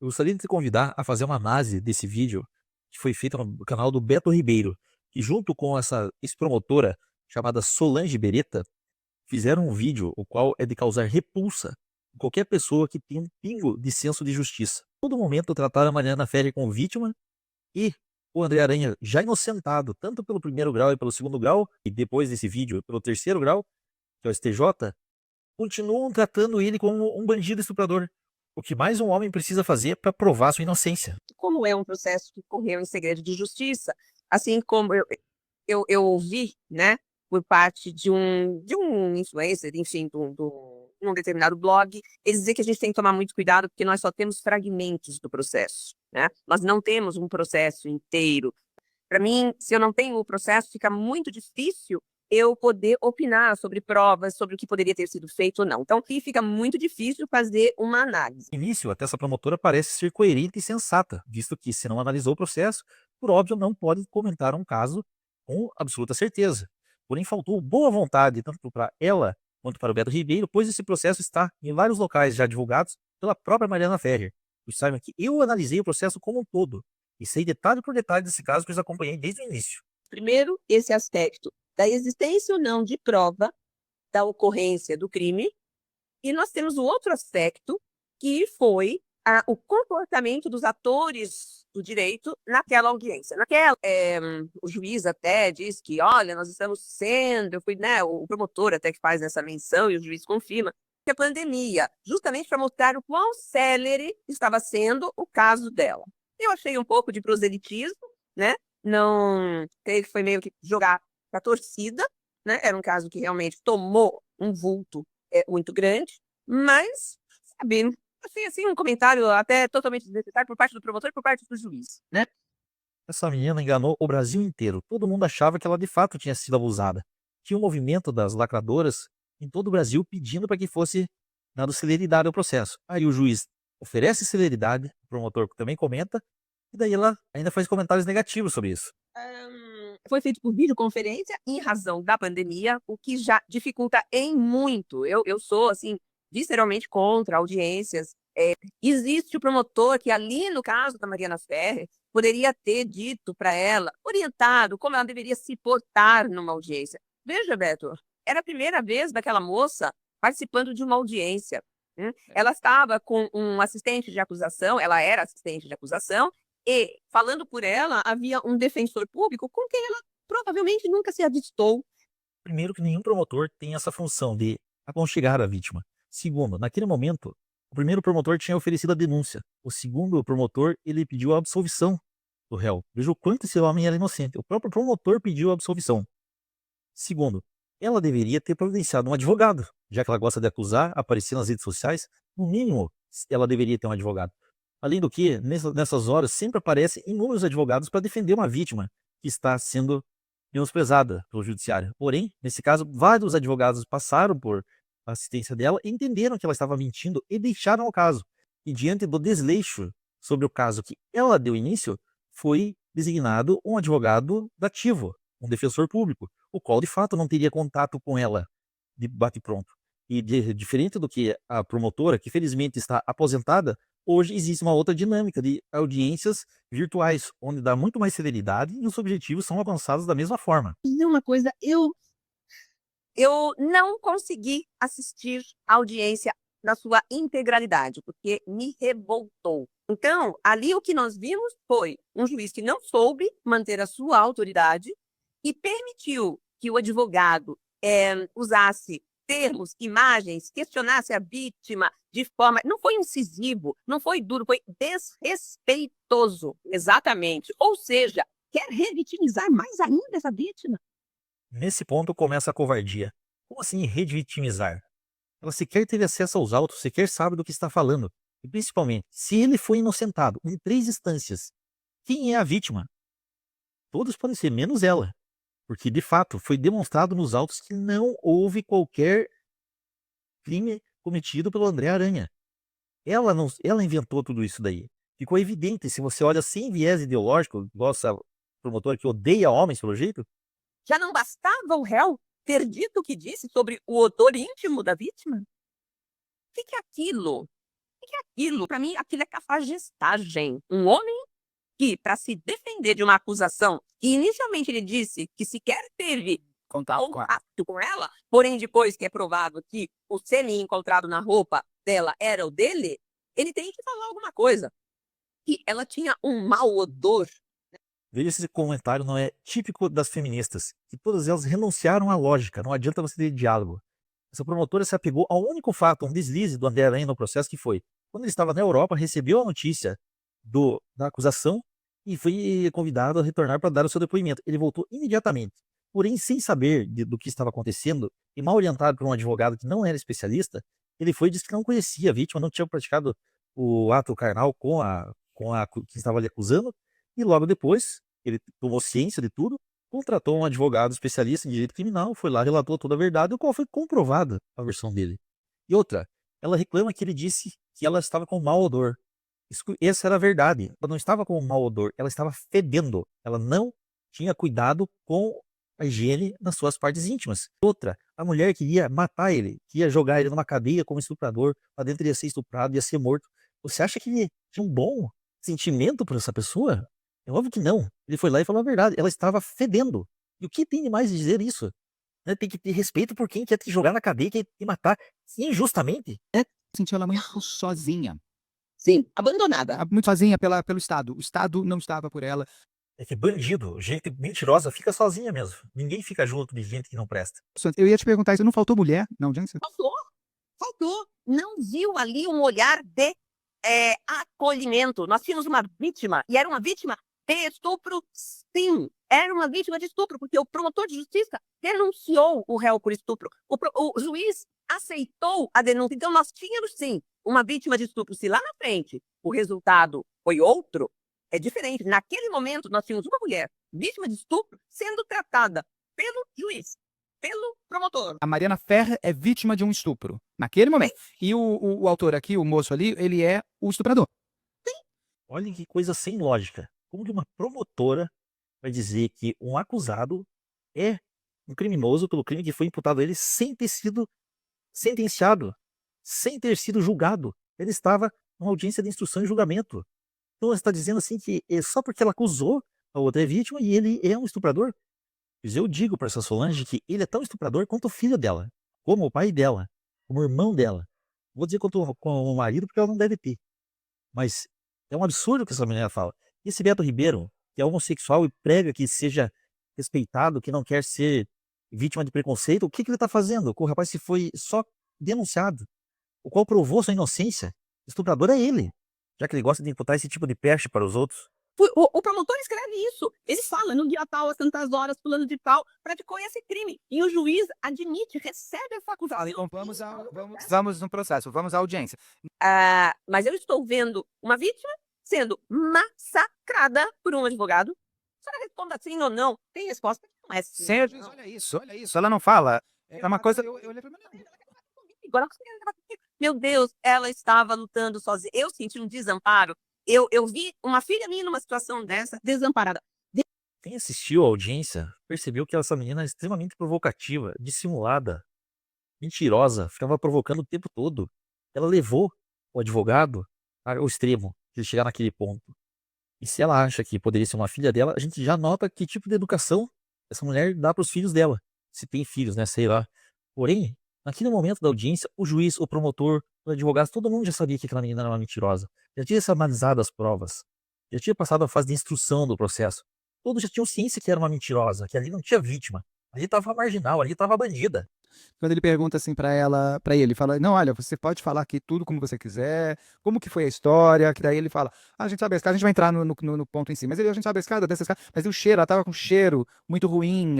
Eu gostaria de te convidar a fazer uma análise desse vídeo que foi feito no canal do Beto Ribeiro, que junto com essa ex-promotora chamada Solange Beretta, fizeram um vídeo o qual é de causar repulsa em qualquer pessoa que tenha um pingo de senso de justiça. Todo momento trataram a Mariana Ferrer como vítima e o André Aranha, já inocentado tanto pelo primeiro grau e pelo segundo grau, e depois desse vídeo pelo terceiro grau, que é o STJ, continuam tratando ele como um bandido estuprador. O que mais um homem precisa fazer para provar sua inocência? Como é um processo que correu em segredo de justiça, assim como eu ouvi, né, por parte de um influencer, enfim, de um determinado blog, ele dizer que a gente tem que tomar muito cuidado, porque nós só temos fragmentos do processo, né? Nós não temos um processo inteiro. Para mim, se eu não tenho o processo, fica muito difícil eu poder opinar sobre provas, sobre o que poderia ter sido feito ou não. Então, aqui fica muito difícil fazer uma análise. No início, até essa promotora parece ser coerente e sensata, visto que, se não analisou o processo, por óbvio, não pode comentar um caso com absoluta certeza. Porém, faltou boa vontade, tanto para ela quanto para o Beto Ribeiro, pois esse processo está em vários locais já divulgados pela própria Mariana Ferrer. Pois saibam que eu analisei o processo como um todo, e sei detalhe por detalhe desse caso, pois acompanhei desde o início. Primeiro, esse aspecto da existência ou não de prova da ocorrência do crime, e nós temos o outro aspecto, que foi o comportamento dos atores do direito naquela audiência. O juiz até diz que, olha, nós estamos sendo, eu fui, né, o promotor até que faz essa menção e o juiz confirma, que a pandemia, justamente para mostrar o quão célere estava sendo o caso dela. Eu achei um pouco de proselitismo, né? Não, creio que foi meio que jogar para a torcida, né? Era um caso que realmente tomou um vulto muito grande, mas, sabe, achei assim um comentário até totalmente desnecessário por parte do promotor e por parte do juiz, né? Essa menina enganou o Brasil inteiro. Todo mundo achava que ela de fato tinha sido abusada. Tinha um movimento das lacradoras em todo o Brasil pedindo para que fosse dado celeridade ao processo. Aí o juiz oferece celeridade, o promotor também comenta, e daí ela ainda faz comentários negativos sobre isso. Foi feito por videoconferência em razão da pandemia, o que já dificulta em muito. Eu sou, assim, visceralmente contra audiências. Existe o promotor que ali, no caso da Mariana Ferrer, poderia ter dito para ela, orientado como ela deveria se portar numa audiência. Veja, Beto, era a primeira vez daquela moça participando de uma audiência. Ela estava com um assistente de acusação, ela era assistente de acusação, e, falando por ela, havia um defensor público com quem ela provavelmente nunca se avistou. Primeiro, que nenhum promotor tem essa função de aconchegar a vítima. Segundo, naquele momento, o primeiro promotor tinha oferecido a denúncia. O segundo promotor, ele pediu a absolvição do réu. Veja o quanto esse homem era inocente. O próprio promotor pediu a absolvição. Segundo, ela deveria ter providenciado um advogado, já que ela gosta de acusar, aparecer nas redes sociais. No mínimo, ela deveria ter um advogado. Além do que, nessas horas, sempre aparecem inúmeros advogados para defender uma vítima que está sendo menosprezada pelo judiciário. Porém, nesse caso, vários advogados passaram por assistência dela, entenderam que ela estava mentindo e deixaram o caso. E diante do desleixo sobre o caso que ela deu início, foi designado um advogado dativo, um defensor público, o qual de fato não teria contato com ela de bate-pronto. E diferente do que a promotora, que felizmente está aposentada, hoje existe uma outra dinâmica de audiências virtuais, onde dá muito mais celeridade e os objetivos são alcançados da mesma forma. E uma coisa, eu não consegui assistir a audiência na sua integralidade, porque me revoltou. Então, ali o que nós vimos foi um juiz que não soube manter a sua autoridade e permitiu que o advogado usasse termos, imagens, questionasse a vítima de forma. Não foi incisivo, não foi duro, foi desrespeitoso, exatamente. Ou seja, quer revitimizar mais ainda essa vítima. Nesse ponto começa a covardia. Como assim revitimizar? Ela sequer teve acesso aos autos, sequer sabe do que está falando. E principalmente, se ele foi inocentado em 3 instâncias, quem é a vítima? Todos podem ser, menos ela. Porque, de fato, foi demonstrado nos autos que não houve qualquer crime cometido pelo André Aranha. Ela inventou tudo isso daí. Ficou evidente, se você olha sem viés ideológico, igual essa promotora que odeia homens, pelo jeito, Já não bastava o réu ter dito o que disse sobre o odor íntimo da vítima? O que é aquilo? Aquilo, para mim, aquilo é cafajestagem. Um homem que, para se defender de uma acusação, que inicialmente ele disse que sequer teve Contato com ela. contato com ela, porém depois que é provado que o sêmen encontrado na roupa dela era o dele, ele tem que falar alguma coisa. Que ela tinha um mau odor. Veja se esse comentário não é típico das feministas, que todas elas renunciaram à lógica, não adianta você ter diálogo. Essa promotora se apegou ao único fato, um deslize do André Aranha no processo, que foi, quando ele estava na Europa, recebeu a notícia da acusação e foi convidado a retornar para dar o seu depoimento. Ele voltou imediatamente, porém sem saber do que estava acontecendo e mal orientado por um advogado que não era especialista, ele foi e disse que não conhecia a vítima, não tinha praticado o ato carnal com a que estava lhe acusando, e logo depois ele tomou ciência de tudo, contratou um advogado especialista em direito criminal, foi lá, relatou toda a verdade, o qual foi comprovada a versão dele. E outra, ela reclama que ele disse que ela estava com mau odor. Essa era a verdade. Ela não estava com mau odor, ela estava fedendo. Ela não tinha cuidado com a higiene nas suas partes íntimas. Outra, a mulher que ia matar ele, que ia jogar ele numa cadeia como estuprador, lá dentro ele ia ser estuprado, ia ser morto. Você acha que ele tinha um bom sentimento por essa pessoa? É óbvio que não. Ele foi lá e falou a verdade. Ela estava fedendo. E o que tem de mais de dizer isso? Né? Tem que ter respeito por quem quer te jogar na cadeia, quer te matar injustamente. Sentiu ela muito sozinha. Sim, abandonada. Muito sozinha pelo Estado. O Estado não estava por ela. É que bandido, gente mentirosa, fica sozinha mesmo. Ninguém fica junto de gente que não presta. Eu ia te perguntar isso, não faltou mulher na audiência? Faltou. Não viu ali um olhar de acolhimento. Nós tínhamos uma vítima, e era uma vítima de estupro, sim. Era uma vítima de estupro, porque o promotor de justiça denunciou o réu por estupro. O juiz aceitou a denúncia. Então, nós tínhamos, sim, uma vítima de estupro. Se lá na frente o resultado foi outro, é diferente. Naquele momento, nós tínhamos uma mulher vítima de estupro sendo tratada pelo juiz, pelo promotor. A Mariana Ferrer é vítima de um estupro, naquele momento. E o autor aqui, o moço ali, ele é o estuprador. Olha que coisa sem lógica. Como que uma promotora vai dizer que um acusado é um criminoso pelo crime que foi imputado a ele sem ter sido sentenciado, sem ter sido julgado? Ele estava numa audiência de instrução e julgamento. Então você está dizendo assim que é só porque ela acusou a outra vítima e ele é um estuprador? Pois eu digo para essa Solange que ele é tão estuprador quanto o filho dela, como o pai dela, como o irmão dela. Vou dizer quanto o marido, porque ela não deve ter. Mas é um absurdo o que essa menina fala. E esse Beto Ribeiro, que é homossexual e prega que seja respeitado, que não quer ser vítima de preconceito, o que ele está fazendo? O rapaz se foi só denunciado, o qual provou sua inocência. O estuprador é ele, já que ele gosta de imputar esse tipo de peste para os outros. O promotor escreve isso. Ele fala, no dia tal, às tantas horas, fulano de tal, praticou esse crime. E o juiz admite, recebe essa acusação. Então, vamos no processo, vamos à audiência. Mas eu estou vendo uma vítima sendo massacrada por um advogado. A senhora responda sim ou não. Tem resposta que não é sim. Sérgio, olha isso, ela não fala. É uma coisa... Eu olhei pra mim, Agora, meu Deus, ela estava lutando sozinha. Eu senti um desamparo. Eu vi uma filha minha numa situação dessa, desamparada. Quem assistiu à audiência percebeu que essa menina é extremamente provocativa, dissimulada, mentirosa, ficava provocando o tempo todo. Ela levou o advogado ao extremo, de ele chegar naquele ponto. E se ela acha que poderia ser uma filha dela, a gente já nota que tipo de educação essa mulher dá para os filhos dela. Se tem filhos, né? Sei lá. Porém, naquele momento da audiência, o juiz, o promotor, o advogado, todo mundo já sabia que aquela menina era uma mentirosa. Já tinha analisado as provas. Já tinha passado a fase de instrução do processo. Todos já tinham ciência que era uma mentirosa, que ali não tinha vítima. Ali estava marginal, ali estava bandida. quando ele pergunta assim para ele, fala, não, olha, você pode falar aqui tudo como você quiser, como que foi a história, que daí ele fala, a gente sabe a escada, a gente vai entrar no ponto em si, mas a gente sabe a escada, dessa escada, mas o cheiro, ela tava com cheiro muito ruim,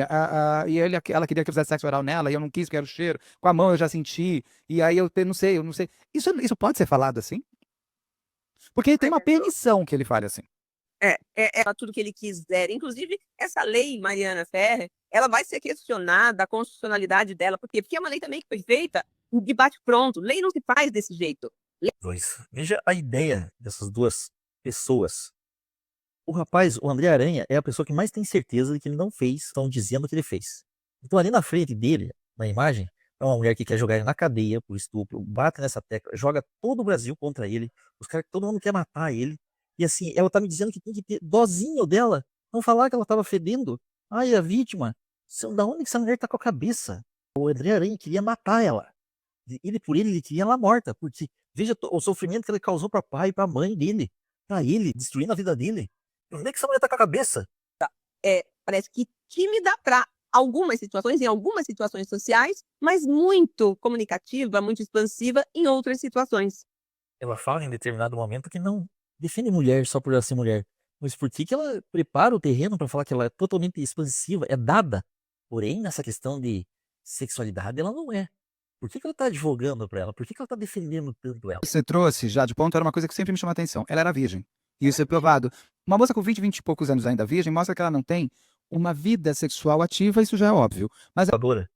e ela queria que eu fizesse sexo oral nela, e eu não quis, que era o cheiro, com a mão eu já senti, e aí eu não sei, isso pode ser falado assim? Porque tem uma permissão que ele fale assim. Tudo que ele quiser. Inclusive, essa lei, Mariana Ferrer, ela vai ser questionada, a constitucionalidade dela. Por quê? Porque é uma lei também que foi feita em debate pronto. Lei não se faz desse jeito. Veja a ideia dessas duas pessoas. O rapaz, o André Aranha, é a pessoa que mais tem certeza de que ele não fez, estão dizendo que ele fez. Então ali na frente dele, na imagem, É uma mulher que quer jogar ele na cadeia por estupro, bate nessa tecla, joga todo o Brasil contra ele, os caras, todo mundo quer matar ele. E assim, ela tá me dizendo que tem que ter dozinho dela, não falar que ela tava fedendo. Ai, a vítima, da onde que essa mulher tá com a cabeça? O André Aranha queria matar ela. Ele queria ela morta, porque veja o sofrimento que ele causou para pai e para mãe dele, pra ele, destruindo a vida dele. Onde é que essa mulher tá com a cabeça? Parece que tímida para algumas situações, em algumas situações sociais, mas muito comunicativa, muito expansiva em outras situações. Ela fala em determinado momento que não defende mulher só por ela ser mulher. Mas por que que ela prepara o terreno para falar que ela é totalmente expansiva, é dada? Porém, nessa questão de sexualidade, ela não é. Por que que ela tá advogando pra ela? Por que que ela tá defendendo tanto ela? Você trouxe já de ponto, era uma coisa que sempre me chamou a atenção. Ela era virgem. E isso é provado. Uma moça com 20 e poucos anos ainda virgem mostra que ela não tem uma vida sexual ativa, isso já é óbvio. Mas Promotora.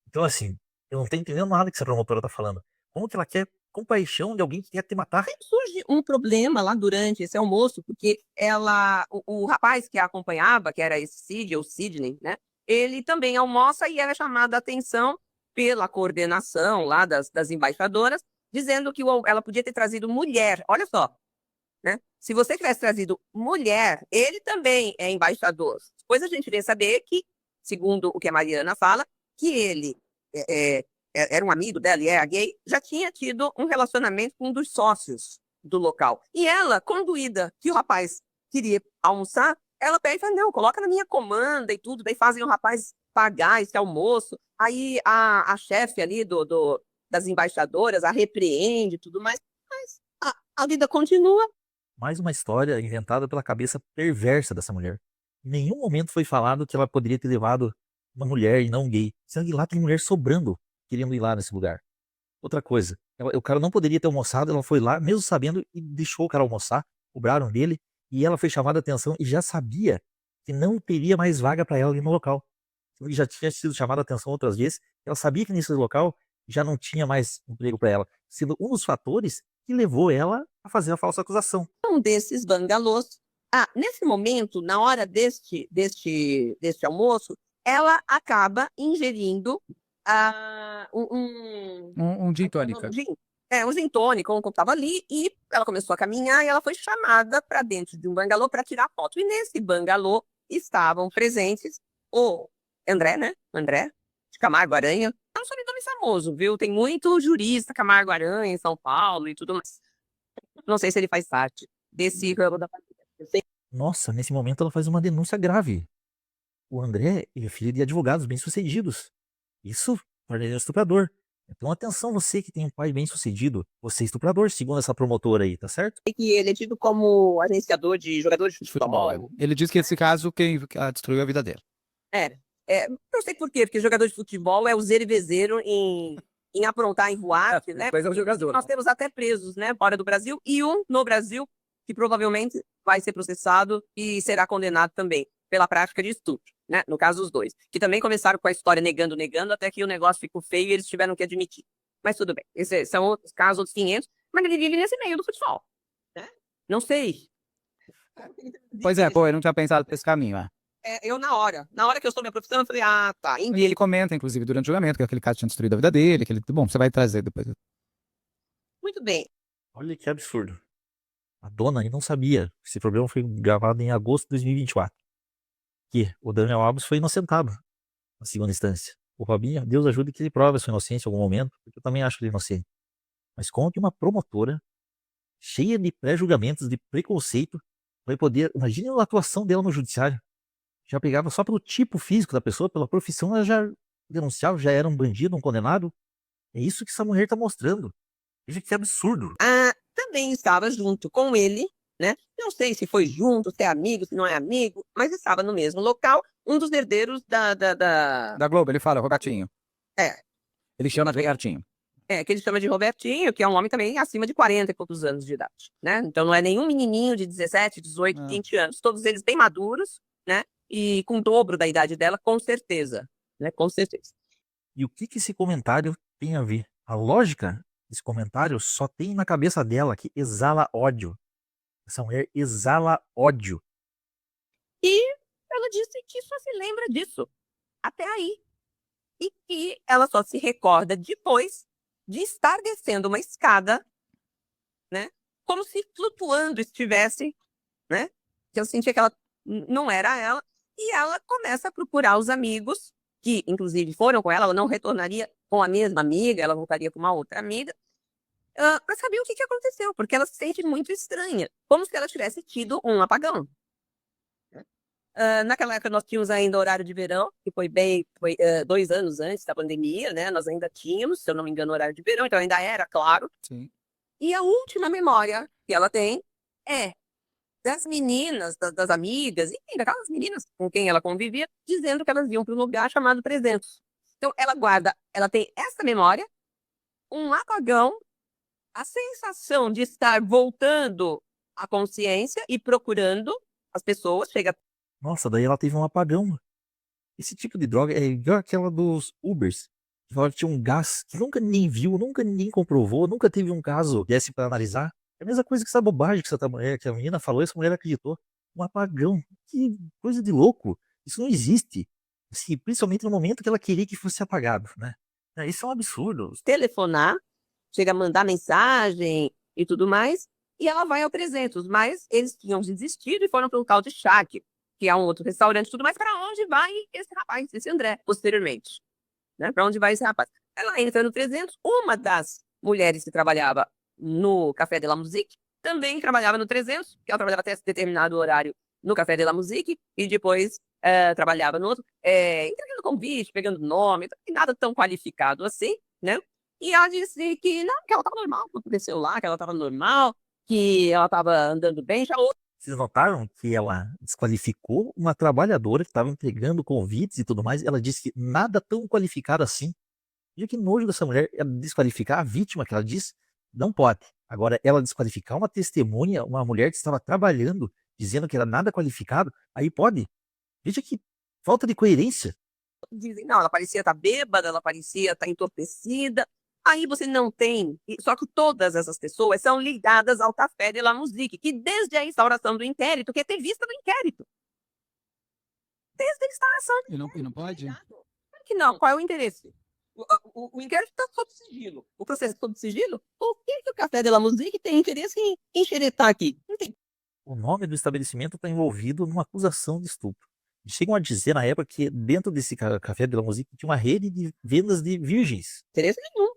Então, assim, eu não tô entendendo nada que essa promotora tá falando. Como que ela quer compaixão de alguém que quer te matar? Surge um problema lá durante esse almoço, porque o rapaz que a acompanhava, que era esse Cid, ou Sidney, né? Ele também almoça e ela é chamada a atenção pela coordenação lá das embaixadoras, dizendo que ela podia ter trazido mulher. Olha só, né? Se você tivesse trazido mulher, ele também é embaixador. Depois a gente veio saber que, segundo o que a Mariana fala, que ele era um amigo dela e é gay, já tinha tido um relacionamento com um dos sócios do local. E ela, conduída que o rapaz queria almoçar, ela pede e fala, não, coloca na minha comanda e tudo, daí fazem o rapaz pagar esse almoço. Aí a chefe ali das embaixadoras a repreende e tudo mais, mas a vida continua. Mais uma história inventada pela cabeça perversa dessa mulher. Em nenhum momento foi falado que ela poderia ter levado uma mulher e não um gay. Sendo que lá tem mulher sobrando, querendo ir lá nesse lugar. Outra coisa, o cara não poderia ter almoçado, ela foi lá, mesmo sabendo, e deixou o cara almoçar, cobraram dele, e ela foi chamada a atenção e já sabia que não teria mais vaga para ela ali no local. Ele já tinha sido chamada a atenção outras vezes, ela sabia que nesse local já não tinha mais emprego para ela, sendo um dos fatores que levou ela a fazer a falsa acusação. Um desses bangalôs. Nesse momento, na hora deste almoço, ela acaba ingerindo um gin tônica. Um gin tônico, como estava ali, e ela começou a caminhar e ela foi chamada para dentro de um bangalô para tirar foto. E nesse bangalô estavam presentes o André, né? André de Camargo Aranha. É um sobrenome famoso, viu? Tem muito jurista Camargo Aranha em São Paulo e tudo mais. Não sei se ele faz parte desse ramo da família. Nossa, nesse momento ela faz uma denúncia grave. O André é filho de advogados bem-sucedidos. Isso torna ele um estuprador. Então atenção, você que tem um pai bem-sucedido, você é estuprador, segundo essa promotora aí, tá certo? Que ele é tido como agenciador de jogadores de Futebol. futebol. Ele diz que esse caso quem destruiu a vida dele. Não sei por quê, porque jogador de futebol é o zero e vezeiro em aprontar em boate, né? Mas é um jogador. Nós temos até presos, né, fora do Brasil, e um no Brasil, que provavelmente vai ser processado e será condenado também pela prática de estupro, né? No caso, os dois. Que também começaram com a história negando, até que o negócio ficou feio e eles tiveram que admitir. Mas tudo bem. Esses são outros casos, outros 500, mas ele vive nesse meio do futebol, né? Não sei. Pois é, pô, eu não tinha pensado por esse caminho, Eu, na hora que eu estou minha profissão, eu falei, tá. E ele comenta, inclusive, durante o julgamento, que aquele caso tinha destruído a vida dele, bom, você vai trazer depois. Muito bem. Olha que absurdo. A dona aí não sabia. Esse problema foi gravado em agosto de 2024. Que o Daniel Alves foi inocentado na segunda instância. O Robinho, Deus ajude que ele prove a sua inocência em algum momento, porque eu também acho ele inocente. Mas como que uma promotora cheia de pré-julgamentos, de preconceito, vai poder. Imagine a atuação dela no judiciário. Já pegava só pelo tipo físico da pessoa, pela profissão, ela já denunciava, já era um bandido, um condenado. É isso que essa mulher tá mostrando. Veja que absurdo. Também estava junto com ele, né? Não sei se foi junto, se é amigo, se não é amigo, mas estava no mesmo local, um dos herdeiros Da Globo, ele fala, Robertinho. Ele chama de Robertinho. Que ele chama de Robertinho, que é um homem também acima de 40 e poucos anos de idade, né? Então não é nenhum menininho de 17, 18, 20 anos, todos eles bem maduros, né? E com o dobro da idade dela, com certeza, né? Com certeza. E o que esse comentário tem a ver? A lógica desse comentário só tem na cabeça dela, que exala ódio. Essa mulher exala ódio. E ela disse que só se lembra disso. Até aí. e que ela só se recorda depois de estar descendo uma escada, né? Como se flutuando estivesse, né? Que eu sentia que ela não era ela, e ela começa a procurar os amigos, que inclusive foram com ela não retornaria com a mesma amiga, ela voltaria com uma outra amiga, para saber o que aconteceu, porque ela se sente muito estranha, como se ela tivesse tido um apagão. Naquela época nós tínhamos ainda horário de verão, que foi 2 anos antes da pandemia, né? Nós ainda tínhamos, se eu não me engano, horário de verão, então ainda era claro. Sim. E a última memória que ela tem é das meninas, das amigas, enfim, daquelas meninas com quem ela convivia, dizendo que elas iam para um lugar chamado 300. Então ela tem essa memória, um apagão, a sensação de estar voltando à consciência e procurando as pessoas, chega. Nossa, daí ela teve um apagão. Esse tipo de droga é igual aquela dos Ubers. Que falaram que tinha um gás que nunca ninguém viu, nunca ninguém comprovou, nunca teve um caso desse pra analisar. É a mesma coisa que essa bobagem que essa mulher, que a menina falou, essa mulher acreditou. Um apagão. Que coisa de louco. Isso não existe. Assim, principalmente no momento que ela queria que fosse apagado, né? Isso é um absurdo. Telefonar, chega a mandar mensagem e tudo mais, e ela vai ao 300, mas eles tinham desistido e foram para um tal de Shack, que é um outro restaurante e tudo mais. Para onde vai esse rapaz, esse André, posteriormente? Né? Para onde vai esse rapaz? Ela entra no 300, uma das mulheres que trabalhava no Café de la Musique também trabalhava no 300, que ela trabalhava até determinado horário no Café de la Musique, e depois trabalhava no outro, entregando convite, pegando nome, nada tão qualificado assim, né? E ela disse que não, que ela estava normal, que aconteceu lá, que ela estava normal, que ela estava andando bem. Já Vocês notaram que ela desqualificou uma trabalhadora que estava entregando convites e tudo mais? Ela disse que nada tão qualificado assim. E que nojo dessa mulher, ela desqualificar a vítima, que ela diz, não pode. Agora, ela desqualificar uma testemunha, uma mulher que estava trabalhando, dizendo que era nada qualificado, aí pode. Veja que falta de coerência. dizem, não, ela parecia estar bêbada, ela parecia estar entorpecida. Aí você não tem. Só que todas essas pessoas são ligadas ao Café de la Musique, que desde a instauração do inquérito, quer ter vista do inquérito. Desde a instauração do inquérito. E não pode? Claro que não. Qual é o interesse? O inquérito está sob sigilo. O processo sob sigilo? Por que o Café de la Musique tem interesse em xeretar aqui? Não tem. O nome do estabelecimento está envolvido numa acusação de estupro. Chegam a dizer na época que dentro desse Café de la Musique tinha uma rede de vendas de virgens. Interesse nenhum.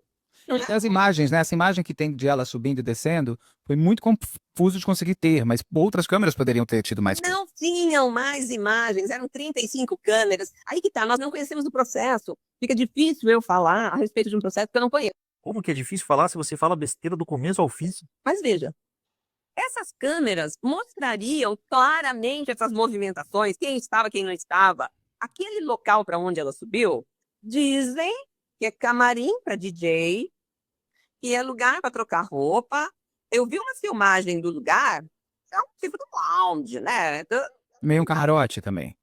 E as imagens, né? Essa imagem que tem de ela subindo e descendo foi muito confuso de conseguir ter, mas outras câmeras poderiam ter tido mais. Não tinham mais imagens, eram 35 câmeras. Aí que tá, nós não conhecemos o processo. Fica difícil eu falar a respeito de um processo que eu não conheço. Como que é difícil falar se você fala besteira do começo ao fim? Mas veja, essas câmeras mostrariam claramente essas movimentações, quem estava, quem não estava. Aquele local para onde ela subiu, dizem que é camarim para DJ, que é lugar para trocar roupa. Eu vi uma filmagem do lugar, é um tipo de lounge, né? Meio um camarote também.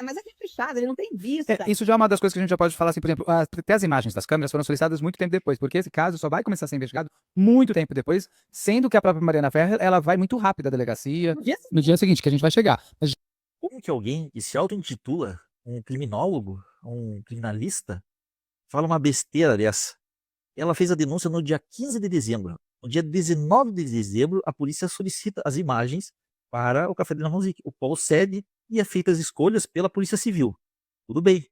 Mas é fechado, ele não tem vista. Isso já é uma das coisas que a gente já pode falar, assim, por exemplo, até as imagens das câmeras foram solicitadas muito tempo depois, porque esse caso só vai começar a ser investigado muito tempo depois, sendo que a própria Mariana Ferrer, ela vai muito rápido à delegacia, no dia seguinte, que a gente vai chegar. Mas Como que alguém que se auto-intitula um criminólogo, um criminalista, fala uma besteira dessa? Ela fez a denúncia no dia 15 de dezembro. No dia 19 de dezembro, a polícia solicita as imagens para o Café de la Musique. O qual cede e é feita as escolhas pela Polícia Civil. Tudo bem.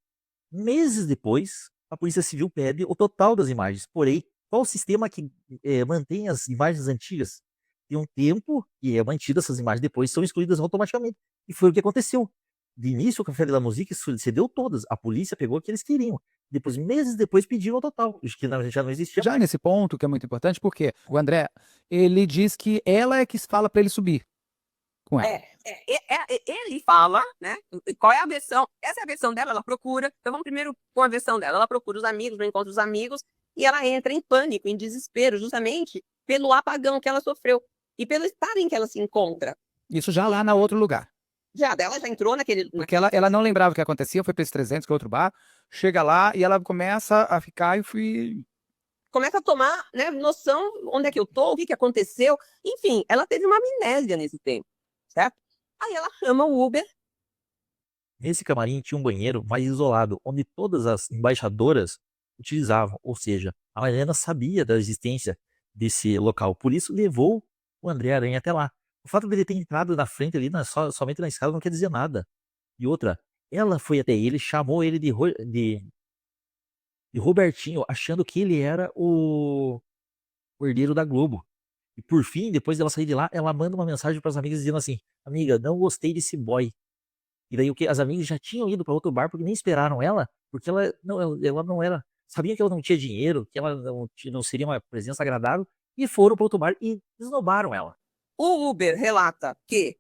Meses depois, a Polícia Civil pede o total das imagens. Porém, qual o sistema que mantém as imagens antigas? Tem um tempo que é mantido, essas imagens depois são excluídas automaticamente. E foi o que aconteceu. De início, o Café de la Musique cedeu todas. A polícia pegou o que eles queriam. Depois, meses depois, pediram o total. Os que já não existia. já nesse ponto, que é muito importante, porque o André, ele diz que ela é que fala para ele subir com ela. Ele fala, né? Qual é a versão? Essa é a versão dela, ela procura. Então vamos primeiro com a versão dela. Ela procura os amigos, não encontra os amigos, e ela entra em pânico, em desespero, justamente pelo apagão que ela sofreu e pelo estado em que ela se encontra. Isso já lá na outro lugar. Ela já entrou naquele. Porque ela não lembrava o que acontecia, foi para esse 300, que é outro bar, chega lá e ela começa a ficar Começa a tomar, né, noção onde é que eu tô, o que aconteceu. Enfim, ela teve uma amnésia nesse tempo, certo? Aí ela chama o Uber Nesse camarim tinha um banheiro mais isolado, onde todas as embaixadoras utilizavam, ou seja, a Mariana sabia da existência desse local, por isso levou o André Aranha até lá. O fato dele ter entrado na frente ali, somente na escada, não quer dizer nada. E outra, ela foi até ele, chamou ele de Robertinho, achando que ele era o herdeiro da Globo. E por fim, depois dela sair de lá, ela manda uma mensagem para as amigas dizendo assim: amiga, não gostei desse boy. E daí o que? As amigas já tinham ido para outro bar porque nem esperaram ela, porque ela não era. Sabiam que ela não tinha dinheiro, que ela não seria uma presença agradável, e foram para outro bar e esnobaram ela. O Uber relata que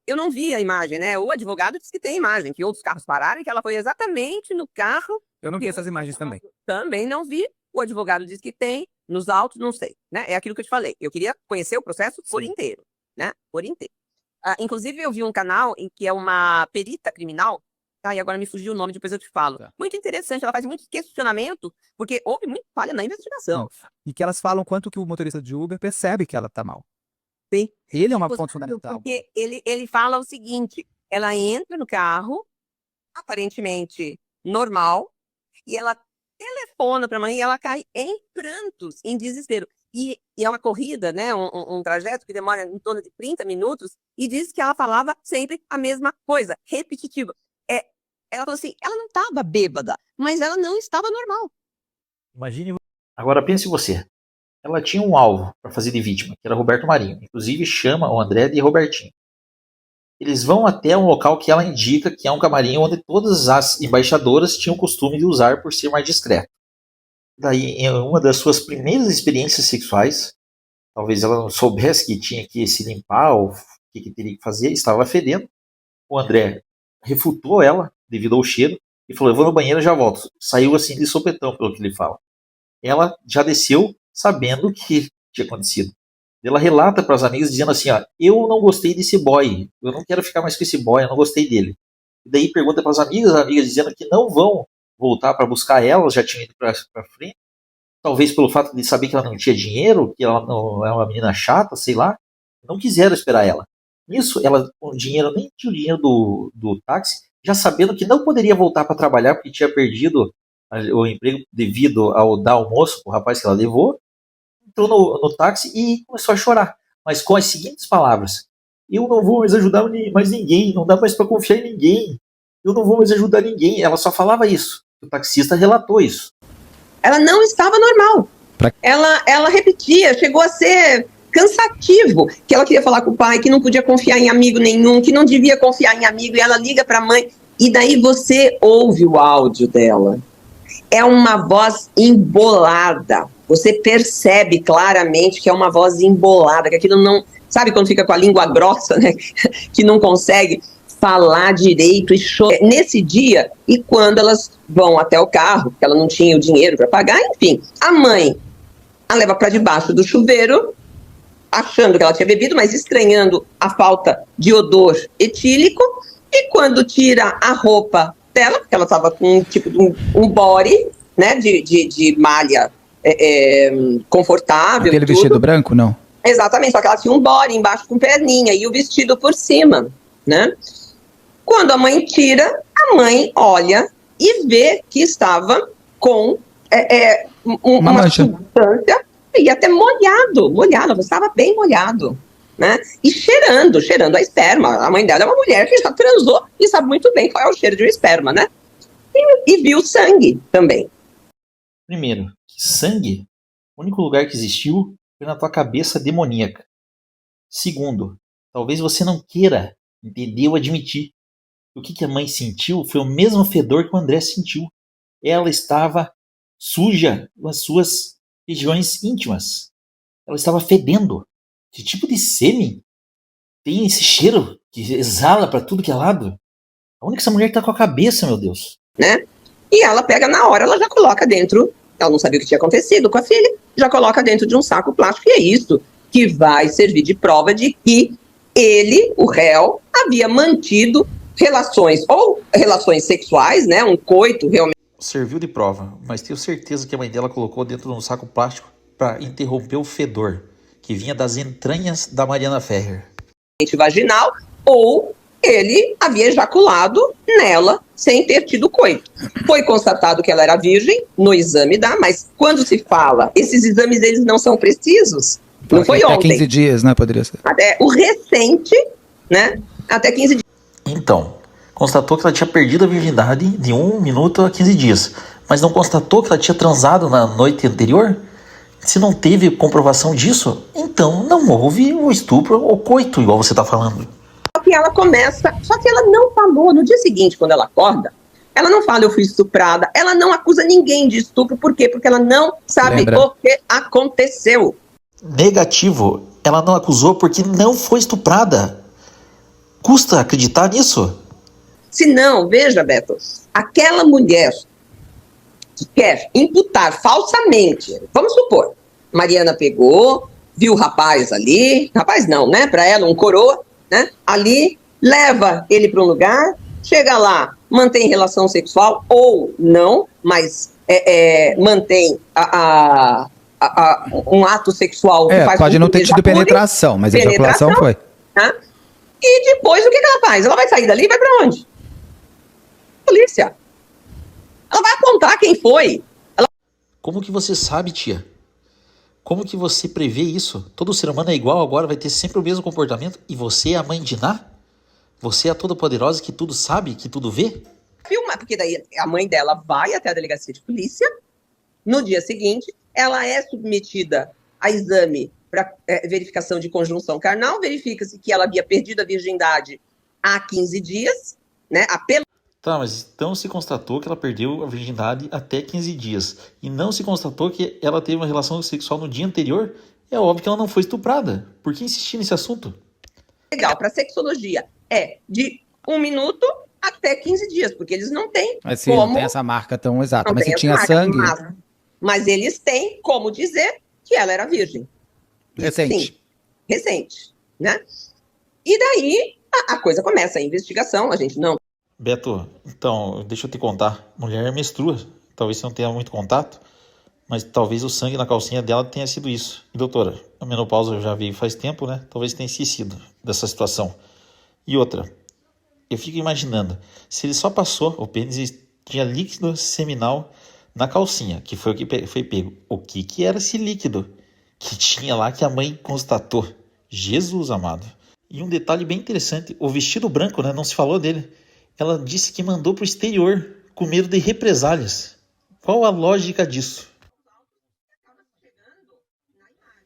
eu não vi a imagem, né? O advogado disse que tem imagem, que outros carros pararam e que ela foi exatamente no carro. Eu não vi essas imagens também. Também não vi. O advogado diz que tem, nos autos, não sei, né? É aquilo que eu te falei. Eu queria conhecer o processo por inteiro, né? Por inteiro. Inclusive, eu vi um canal em que é uma perita criminal. E agora me fugiu o nome, depois eu te falo. Tá. Muito interessante, ela faz muito questionamento, porque houve muita falha na investigação. E que elas falam quanto que o motorista de Uber percebe que ela tá mal. Sim. Ele é uma Tipo, ponto fundamental. Porque ele fala o seguinte: ela entra no carro, aparentemente normal, e ela telefona para a mãe e ela cai em prantos, em desespero. E é uma corrida, né? Um trajeto que demora em torno de 30 minutos, e diz que ela falava sempre a mesma coisa, repetitiva. Ela falou assim: ela não estava bêbada, mas ela não estava normal. Imagine. Agora pense você. Ela tinha um alvo para fazer de vítima, que era Roberto Marinho. Inclusive chama o André de Robertinho. Eles vão até um local que ela indica que é um camarim onde todas as embaixadoras tinham o costume de usar por ser mais discreto. Daí, em uma das suas primeiras experiências sexuais, talvez ela não soubesse que tinha que se limpar ou o que teria que fazer, estava fedendo. O André refutou ela devido ao cheiro e falou: eu vou no banheiro e já volto. Saiu assim de sopetão, pelo que ele fala. Ela já desceu sabendo o que tinha acontecido. Ela relata para as amigas dizendo assim: ó, eu não gostei desse boy, eu não quero ficar mais com esse boy, eu não gostei dele. E daí pergunta para as amigas dizendo que não vão voltar para buscar ela, elas já tinham ido para frente, talvez pelo fato de saber que ela não tinha dinheiro, que ela não é uma menina chata, sei lá, não quiseram esperar ela. Nisso, ela com o dinheiro, nem tinha o dinheiro do táxi, já sabendo que não poderia voltar para trabalhar porque tinha perdido o emprego devido ao dar almoço para o rapaz que ela levou, entrou no táxi e começou a chorar, mas com as seguintes palavras: eu não vou mais ajudar mais ninguém, não dá mais para confiar em ninguém, eu não vou mais ajudar ninguém. Ela só falava isso. O taxista relatou isso. Ela não estava normal. Ela repetia, chegou a ser cansativo, que ela queria falar com o pai, que não podia confiar em amigo nenhum, que não devia confiar em amigo, e ela liga para a mãe, e daí você ouve o áudio dela. É uma voz embolada. Você percebe claramente que é uma voz embolada, que aquilo não... Sabe quando fica com a língua grossa, né? Que não consegue falar direito e chorar. Nesse dia, e quando elas vão até o carro, porque ela não tinha o dinheiro para pagar, enfim, a mãe a leva para debaixo do chuveiro, achando que ela tinha bebido, mas estranhando a falta de odor etílico, e quando tira a roupa dela, porque ela estava com tipo um body, né, de malha confortável. Aquele tudo. Vestido branco, não? Exatamente, só que ela tinha um body embaixo com perninha e o vestido por cima, né? Quando a mãe tira, a mãe olha e vê que estava com uma substância e até molhado, estava bem molhado, né? E cheirando a esperma. A mãe dela é uma mulher que já transou e sabe muito bem qual é o cheiro de um esperma, né? E viu sangue também. Primeiro, que sangue, o único lugar que existiu foi na tua cabeça demoníaca. Segundo, talvez você não queira entender ou admitir. O que a mãe sentiu foi o mesmo fedor que o André sentiu. Ela estava suja nas suas regiões íntimas. Ela estava fedendo. Que tipo de sêmen tem esse cheiro que exala para tudo que é lado? Aonde que essa mulher está com a cabeça, meu Deus? Né? E ela pega na hora, ela já coloca dentro, ela não sabia o que tinha acontecido com a filha, já coloca dentro de um saco plástico, e é isso que vai servir de prova de que ele, o réu, havia mantido relações sexuais, né, um coito realmente. Serviu de prova, mas tenho certeza que a mãe dela colocou dentro de um saco plástico para interromper o fedor que vinha das entranhas da Mariana Ferrer. Vaginal, ou ele havia ejaculado nela sem ter tido coito. Foi constatado que ela era virgem no exame mas quando se fala, esses exames eles não são precisos. Não foi até ontem. 15 dias, né? Poderia ser. Até o recente, né? Até 15 dias. Então, constatou que ela tinha perdido a virgindade de 1 minuto a 15 dias, mas não constatou que ela tinha transado na noite anterior? Se não teve comprovação disso, então não houve o estupro ou coito, igual você está falando. Só que ela não falou, no dia seguinte, quando ela acorda, ela não fala eu fui estuprada, ela não acusa ninguém de estupro, por quê? Porque ela não sabe o que aconteceu. Negativo, ela não acusou porque não foi estuprada. Custa acreditar nisso? Se não, veja, Beto, aquela mulher que quer imputar falsamente, vamos supor, Mariana pegou, viu o rapaz ali, rapaz não, né, para ela um coroa, né, ali, leva ele para um lugar, chega lá, mantém relação sexual ou não, mas mantém um ato sexual que faz pode não ter tido penetração, mas a ejaculação foi. Né? E depois o que ela faz? Ela vai sair dali e vai para onde? Polícia. Ela vai apontar quem foi. Como que você sabe, tia? Como que você prevê isso? Todo ser humano é igual agora, vai ter sempre o mesmo comportamento? E você é a mãe de Ná? Você é a toda-poderosa que tudo sabe, que tudo vê? Filma, porque daí a mãe dela vai até a delegacia de polícia. No dia seguinte, ela é submetida a exame para verificação de conjunção carnal. Verifica-se que ela havia perdido a virgindade há 15 dias, né? Tá, mas então se constatou que ela perdeu a virgindade até 15 dias e não se constatou que ela teve uma relação sexual no dia anterior, é óbvio que ela não foi estuprada. Por que insistir nesse assunto? Legal, para sexologia é de 1 minuto até 15 dias, porque eles não têm Mas sim, não tem essa marca tão exata. Mas se tinha sangue... Mas eles têm como dizer que ela era virgem. Recente. Sim, recente, né? E daí a coisa começa, a investigação, a gente não... Beto, então, deixa eu te contar. Mulher menstrua. Talvez você não tenha muito contato, mas talvez o sangue na calcinha dela tenha sido isso. E doutora, a menopausa já veio faz tempo, né? Talvez tenha esquecido dessa situação. E outra, eu fico imaginando, se ele só passou, o pênis tinha líquido seminal na calcinha, que foi o que foi pego. O que era esse líquido que tinha lá que a mãe constatou? Jesus amado. E um detalhe bem interessante, o vestido branco, né? Não se falou dele. Ela disse que mandou para o exterior, com medo de represálias. Qual a lógica disso?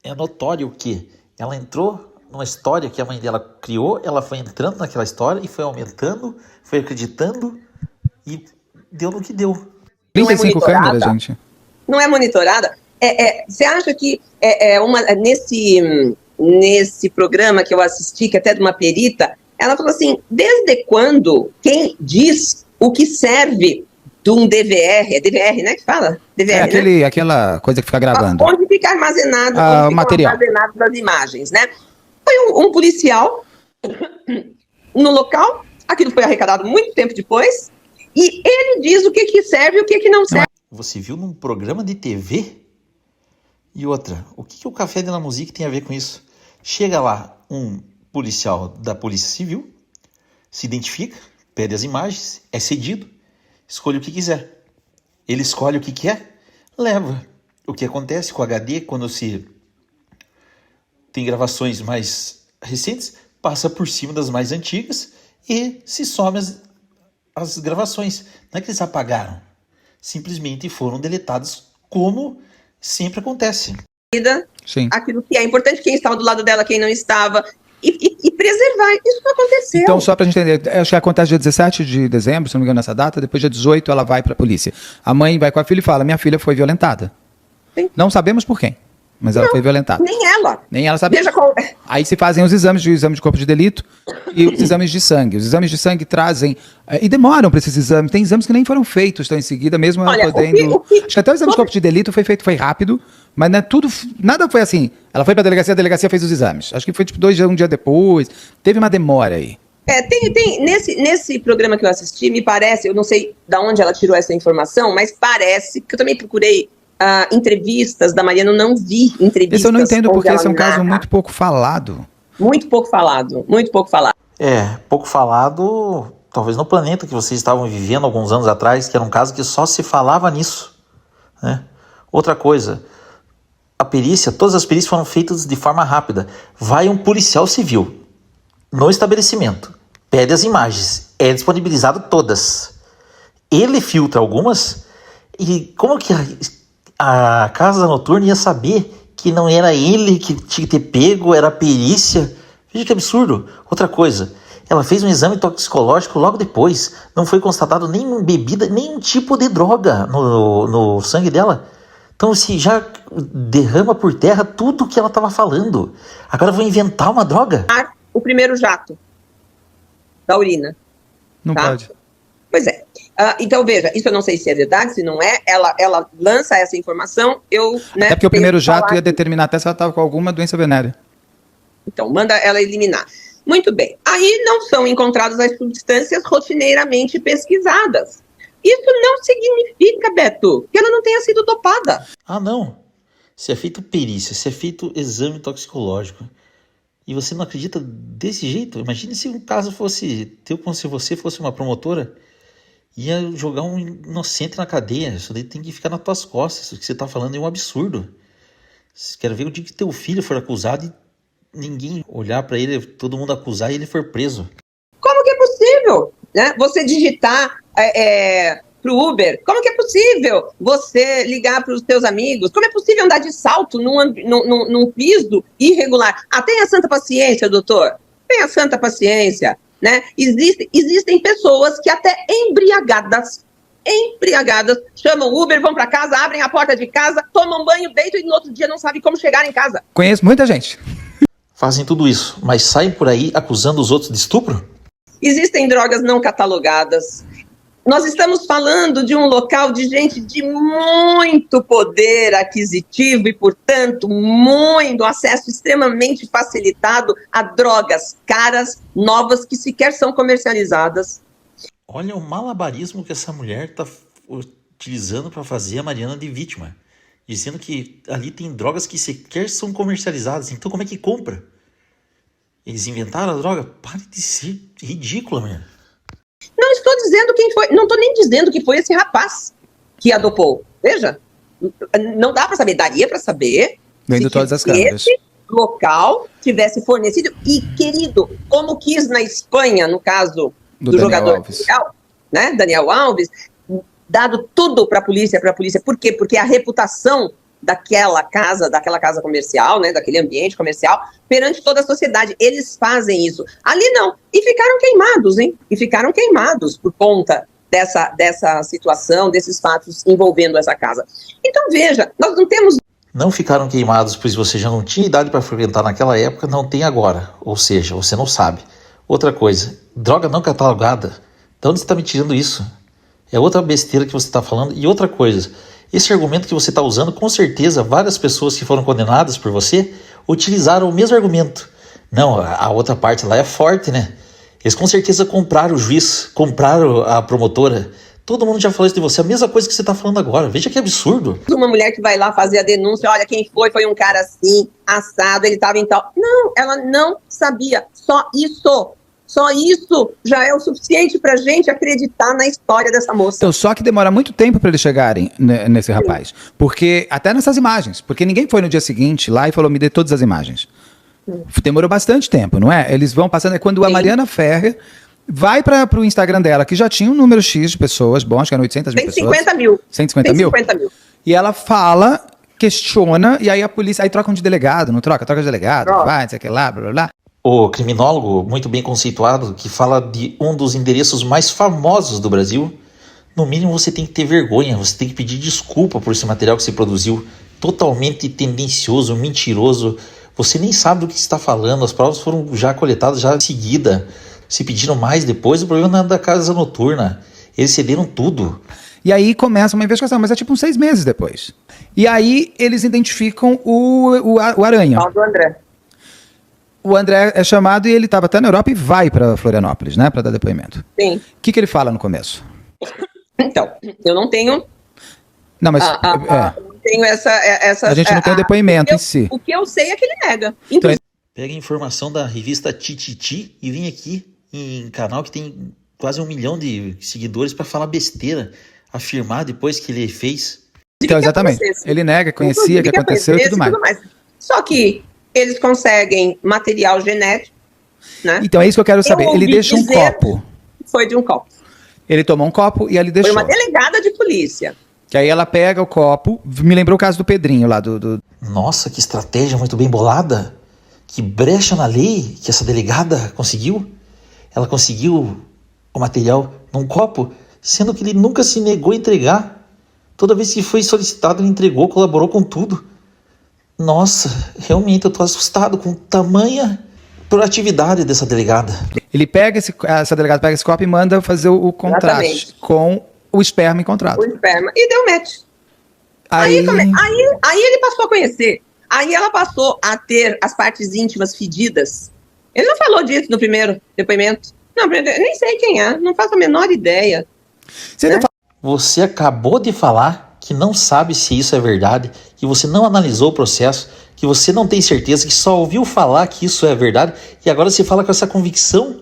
É notório que ela entrou numa história que a mãe dela criou, ela foi entrando naquela história e foi aumentando, foi acreditando e deu no que deu. 35 câmeras, gente. Não é monitorada? Você acha que nesse programa que eu assisti, que até de uma perita, ela falou assim, desde quando quem diz o que serve de um DVR, é DVR, né, que fala? DVR, né? Aquela coisa que fica gravando. Onde fica armazenado o material. Armazenado as imagens, né? Foi um policial no local, aquilo foi arrecadado muito tempo depois, e ele diz o que serve e o que não serve. Você viu num programa de TV? E outra, o que o Café de la Musique tem a ver com isso? Chega lá um policial da Polícia Civil, se identifica, pede as imagens, é cedido, escolhe o que quiser. Ele escolhe o que quer, leva. O que acontece com o HD, quando se tem gravações mais recentes, passa por cima das mais antigas e se some as gravações. Não é que eles apagaram, simplesmente foram deletadas, como sempre acontece. Sim. Aquilo que é importante, quem estava do lado dela, quem não estava, e preservar. Isso não aconteceu. Então, só pra gente entender, acho que acontece dia 17 de dezembro, se não me engano, nessa data, depois dia 18 ela vai pra polícia. A mãe vai com a filha e fala, minha filha foi violentada. Sim. Não sabemos por quem, mas ela foi violentada. Nem ela sabe. Aí se fazem os exames de corpo de delito e os exames de sangue. Os exames de sangue trazem, e demoram para esses exames, tem exames que nem foram feitos tão em seguida, mesmo ela podendo... Acho que até o exame de corpo de delito foi feito, foi rápido, mas não é tudo, nada foi assim. Ela foi pra delegacia, a delegacia fez os exames. Acho que foi tipo um dia depois. Teve uma demora aí. Nesse programa que eu assisti, me parece, eu não sei de onde ela tirou essa informação, mas parece, que eu também procurei entrevistas da Mariana, eu não vi entrevistas. Esse eu não entendo, porque esse é um caso muito pouco falado. Muito pouco falado, muito pouco falado. Pouco falado, talvez no planeta que vocês estavam vivendo alguns anos atrás, que era um caso que só se falava nisso, né? Outra coisa, a perícia, todas as perícias foram feitas de forma rápida. Vai um policial civil no estabelecimento, pede as imagens, é disponibilizado todas. Ele filtra algumas, e como que a casa noturna ia saber que não era ele que tinha que ter pego, era a perícia? Veja que absurdo. Outra coisa, ela fez um exame toxicológico logo depois, não foi constatado nem bebida, nem tipo de droga no sangue dela. Então se já derrama por terra tudo que ela estava falando. Agora vou inventar uma droga? O primeiro jato da urina. Não Tá? pode. Pois é. Então, veja, isso eu não sei se é verdade, se não é. Ela lança essa informação, Até porque o primeiro jato falar ia determinar até se ela estava com alguma doença venérea. Então, manda ela eliminar. Muito bem. Aí não são encontradas as substâncias rotineiramente pesquisadas. Isso não significa, Beto, que ela não tenha sido dopada. Ah, não. Se é feito perícia, se é feito exame toxicológico, e você não acredita desse jeito? Imagine se um caso fosse teu, como se você fosse uma promotora, ia jogar um inocente na cadeia. Isso daí tem que ficar nas tuas costas. O que você está falando é um absurdo. Quero ver o dia que teu filho for acusado e ninguém olhar para ele, todo mundo acusar e ele for preso. Como que é possível, né? Você digitar para o Uber? Como que é possível você ligar para os seus amigos? Como é possível andar de salto num piso irregular? Tenha santa paciência, doutor. Tenha santa paciência, né? Existem pessoas que até embriagadas, chamam Uber, vão para casa, abrem a porta de casa, tomam banho, deitam e no outro dia não sabem como chegar em casa. Conheço muita gente. Fazem tudo isso, mas saem por aí acusando os outros de estupro? Existem drogas não catalogadas. Nós estamos falando de um local de gente de muito poder aquisitivo e, portanto, muito acesso extremamente facilitado a drogas caras, novas, que sequer são comercializadas. Olha o malabarismo que essa mulher está utilizando para fazer a Mariana de vítima. Dizendo que ali tem drogas que sequer são comercializadas. Então como é que compra? Eles inventaram a droga? Pare de ser ridícula, mulher. Não estou dizendo quem foi, não estou nem dizendo que foi esse rapaz que a dopou. Veja, não dá para saber, daria para saber Vendo todas as câmeras. esse local tivesse fornecido. E, querido, como quis na Espanha, no caso do jogador Alves. né, Daniel Alves, dado tudo para a polícia. Por quê? Porque a reputação daquela casa comercial, né, daquele ambiente comercial, perante toda a sociedade, eles fazem isso. Ali não. E ficaram queimados, hein? E ficaram queimados por conta dessa situação, desses fatos envolvendo essa casa. Então, veja, nós não temos... Não ficaram queimados, pois você já não tinha idade para frequentar naquela época, não tem agora. Ou seja, você não sabe. Outra coisa, droga não catalogada. De onde você está me tirando isso? É outra besteira que você está falando. E outra coisa, esse argumento que você está usando, com certeza, várias pessoas que foram condenadas por você utilizaram o mesmo argumento. Não, a outra parte lá é forte, né? Eles com certeza compraram o juiz, compraram a promotora. Todo mundo já falou isso de você, a mesma coisa que você está falando agora. Veja que absurdo. Uma mulher que vai lá fazer a denúncia, olha, quem foi um cara assim, assado, ele estava em tal... Não, ela não sabia. Só isso já é o suficiente pra gente acreditar na história dessa moça. Então, só que demora muito tempo para eles chegarem nesse rapaz. Porque, até nessas imagens, porque ninguém foi no dia seguinte lá e falou, me dê todas as imagens. Demorou bastante tempo, não é? Eles vão passando, é quando a Mariana Ferrer vai para o Instagram dela, que já tinha um número X de pessoas, bom, acho que eram 800 mil pessoas. 150 mil. 150 mil? 150 mil. E ela fala, questiona, e aí a polícia, aí trocam de delegado, não troca? Troca de delegado, vai, não sei o que lá, blá, blá, blá. O criminólogo, muito bem conceituado, que fala de um dos endereços mais famosos do Brasil, no mínimo você tem que ter vergonha, você tem que pedir desculpa por esse material que você produziu, totalmente tendencioso, mentiroso. Você nem sabe do que está falando, as provas foram já coletadas já em seguida. Se pediram mais depois, o problema não é da casa noturna. Eles cederam tudo. E aí começa uma investigação, mas é tipo uns 6 meses depois. E aí eles identificam o Aranha. Fala do André. O André é chamado e ele estava até na Europa e vai para Florianópolis, né, para dar depoimento. Sim. O que ele fala no começo? Então, eu não tenho... Não, mas não tenho essa... a gente não tem o depoimento em si. O que eu sei é que ele nega. Então, Pega a informação da revista Tititi e vem aqui em canal que tem quase 1 milhão de seguidores pra falar besteira, afirmar depois que ele fez. Então, exatamente. Ele nega, conhecia, que aconteceu e tudo mais. Só que eles conseguem material genético, né? Então, é isso que eu quero saber. Eu Ele ouvi deixa um dizer- copo. Foi de um copo. Ele tomou um copo e ali Foi deixou. uma delegada de polícia. Que aí ela pega o copo. Me lembrou o caso do Pedrinho lá do... Nossa, que estratégia muito bem bolada. Que brecha na lei que essa delegada conseguiu. Ela conseguiu o material num copo, sendo que ele nunca se negou a entregar. Toda vez que foi solicitado, ele entregou, colaborou com tudo. Nossa, realmente eu tô assustado com tamanha proatividade dessa delegada. Ele pega essa delegada pega esse copo e manda fazer o contraste Exatamente. com o esperma encontrado. O esperma. E deu match. Aí ele passou a conhecer. Aí ela passou a ter as partes íntimas fedidas. Ele não falou disso no primeiro depoimento. Não, eu nem sei quem é, não faço a menor ideia. Você ainda Você acabou de falar que não sabe se isso é verdade, que você não analisou o processo, que você não tem certeza, que só ouviu falar que isso é verdade, e agora você fala com essa convicção.